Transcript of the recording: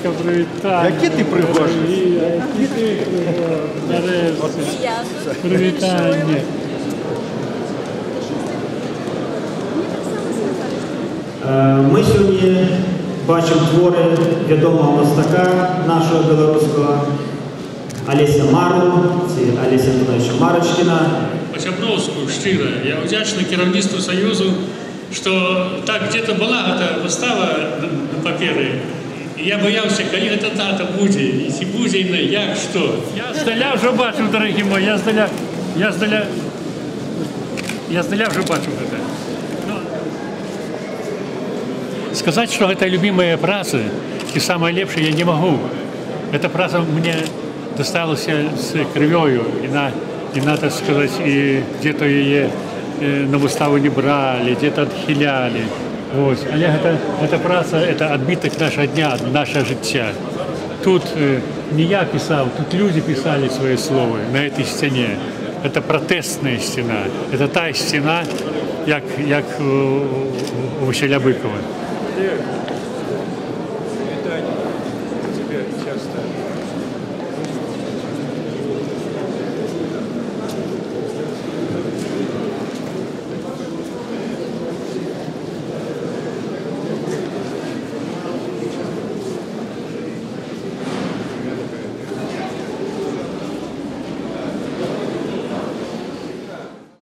ласка, привітання. Які ти пригожий. Які ти нарешті. Привітання. Ми сьогодні бачимо твори відомого мастака нашого білоруського Олеся Мару, це Олеся Антоновича Марочкіна. По-чапровську, щиро, я вдячний керівництву Союзу, що так где-то була ця вистава на папері. І я боявся, коли ця дата буде, і чи буде, і як, що. Я здаля вже бачив, дорогі мої, я здаля вже бачив це. Сказать, что это любимая праца, и самое лепшее я не могу. Эта праца мне досталась с кровью, и надо сказать, и где-то ее на выставу не брали, где-то отхиляли. Вот. Але эта праца, это отбиток нашего дня, наше життя. Тут не я писал, тут люди писали свои слова на этой стене. Это протестная стена, это та стена, як у Василя Быкова. Вітання тебе часто